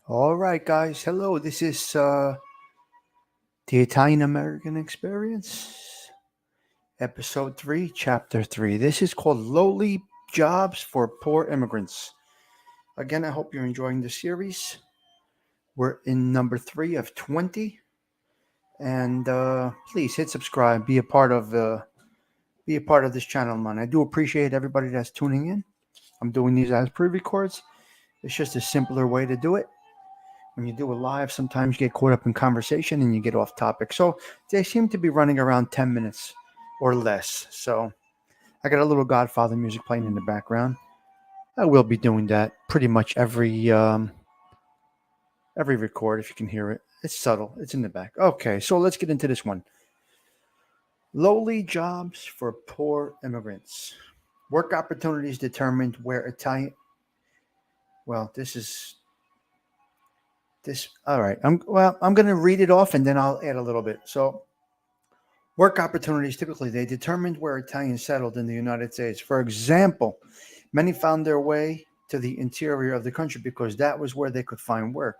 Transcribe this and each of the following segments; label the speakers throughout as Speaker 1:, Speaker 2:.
Speaker 1: All right, guys. Hello. This is the Italian American Experience, Episode 3, Chapter 3. This is called Lowly Jobs for Poor Immigrants. Again, I hope you're enjoying the series. We're in number 3 of 20. And please hit subscribe. Be a part of this channel, man. I do appreciate everybody that's tuning in. I'm doing these as pre-records. It's just a simpler way to do it. When you do it live, sometimes you get caught up in conversation and you get off topic. So they seem to be running around 10 minutes or less. So I got a little Godfather music playing in the background. I will be doing that pretty much every record if you can hear it. It's subtle. It's in the back. Okay, so let's get into this one. Lowly jobs for poor immigrants. Work opportunities determined where Italian. Well, this. All right. I'm going to read it off and then I'll add a little bit. So work opportunities typically they determined where Italians settled in the United States. For example, many found their way to the interior of the country because that was where they could find work.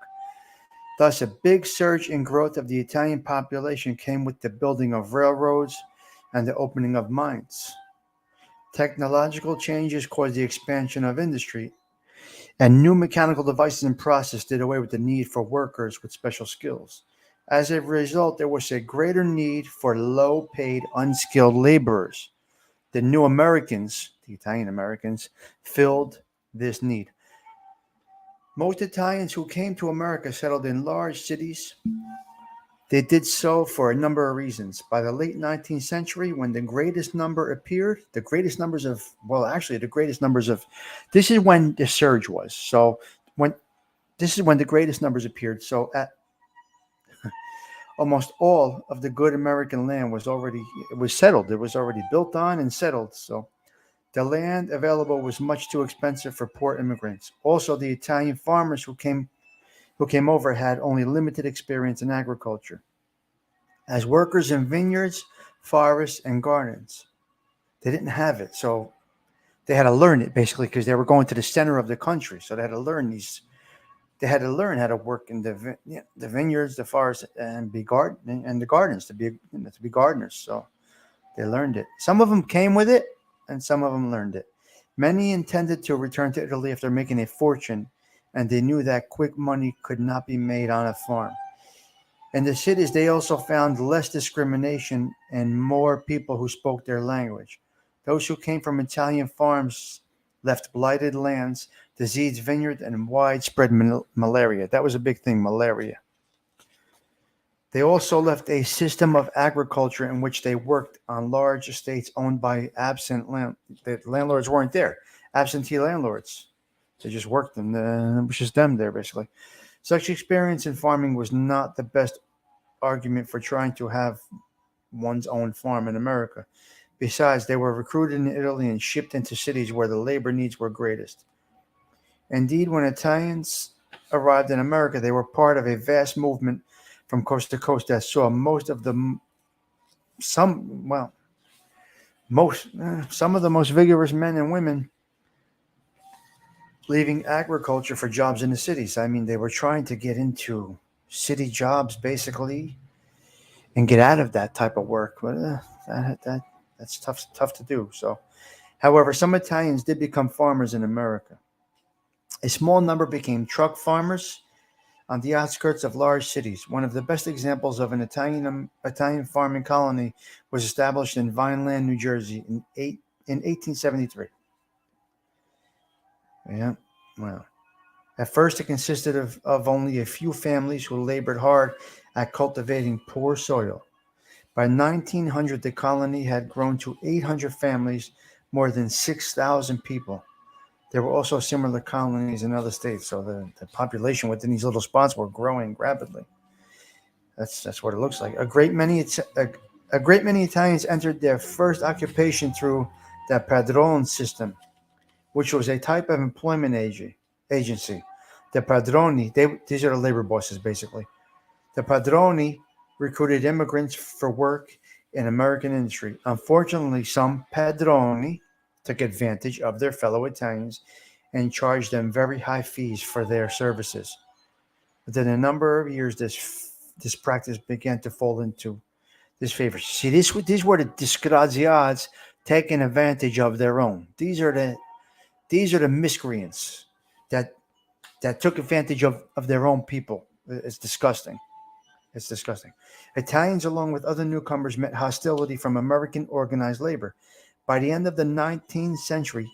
Speaker 1: Thus, a big surge in growth of the Italian population came with the building of railroads and the opening of mines. Technological changes caused the expansion of industry, and new mechanical devices and processes did away with the need for workers with special skills. As a result, there was a greater need for low paid, unskilled laborers. The new Americans, the Italian Americans, filled this need. Most Italians who came to America settled in large cities. They did so for a number of reasons. By the late 19th century, when the greatest number appeared, the greatest numbers of, this is when the surge was. So when this is when the greatest numbers appeared. So at almost all of the good American land was settled. It was already built on and settled. So the land available was much too expensive for poor immigrants. Also, the Italian farmers who came over had only limited experience in agriculture. As workers in vineyards, forests, and gardens, they didn't have it. So they had to learn it basically because they were going to the center of the country. So they had to learn these. They had to learn how to work in the vineyards, the forests, and be garden and the gardens to be gardeners. So they learned it. Some of them came with it, and some of them learned it. Many intended to return to Italy after making a fortune, and they knew that quick money could not be made on a farm. In the cities, they also found less discrimination and more people who spoke their language. Those who came from Italian farms left blighted lands, diseased vineyards, and widespread malaria. That was a big thing, malaria. They also left a system of agriculture in which they worked on large estates owned by absent land. The landlords weren't there, absentee landlords. They just worked, and it was just them there, basically. Such experience in farming was not the best argument for trying to have one's own farm in America. Besides, they were recruited in Italy and shipped into cities where the labor needs were greatest. Indeed, when Italians arrived in America, they were part of a vast movement from coast to coast that saw some, well, some of the most vigorous men and women leaving agriculture for jobs in the cities. I mean, they were trying to get into city jobs basically and get out of that type of work. But that's tough to do. So, however, some Italians did become farmers in America. A small number became truck farmers on the outskirts of large cities. One of the best examples of an Italian farming colony was established in Vineland, New Jersey, in 1873. Yeah, well. At first, it consisted of only a few families who labored hard at cultivating poor soil. By 1900, the colony had grown to 800 families, more than 6,000 people. There were also similar colonies in other states, so the population within these little spots were growing rapidly. That's what it looks like. A great many Italians entered their first occupation through the padrone system, which was a type of employment agency. The padroni, these are the labor bosses basically. The padroni recruited immigrants for work in American industry. Unfortunately, some padroni took advantage of their fellow Italians and charged them very high fees for their services. Within a number of years, this practice began to fall into disfavor. See, these were the disgraziads taking advantage of their own. These are the miscreants that took advantage of their own people. It's disgusting. It's disgusting. Italians, along with other newcomers, met hostility from American organized labor. By the end of the 19th century,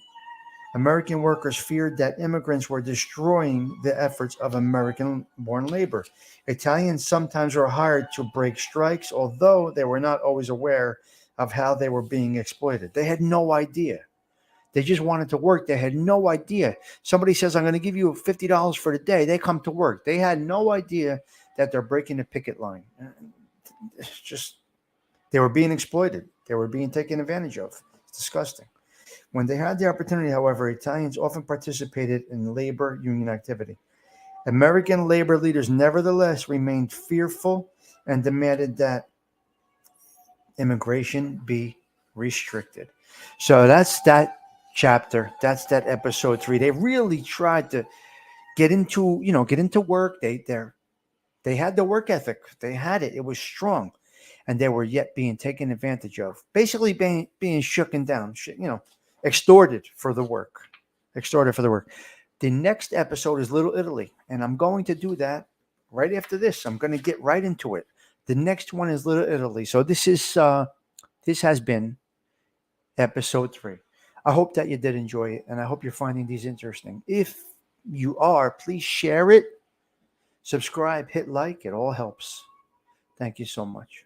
Speaker 1: American workers feared that immigrants were destroying the efforts of American born labor. Italians sometimes were hired to break strikes, although they were not always aware of how they were being exploited. They had no idea. They just wanted to work. They had no idea. Somebody says, I'm going to give you $50 for the day. They come to work. They had no idea that they're breaking the picket line. It's just, they were being exploited. They were being taken advantage of. It's disgusting. When they had the opportunity, however, Italians often participated in labor union activity. American labor leaders nevertheless remained fearful and demanded that immigration be restricted. So that's that chapter. That's that episode 3. They really tried to get into work. They had the work ethic. They had it. It was strong, and they were yet being taken advantage of. Basically, being shooken down. Extorted for the work. Extorted for the work. The next episode is Little Italy, and I'm going to do that right after this. I'm going to get right into it. The next one is Little Italy. So this has been episode 3. I hope that you did enjoy it, and I hope you're finding these interesting. If you are, please share it, subscribe, hit like. It all helps. Thank you so much.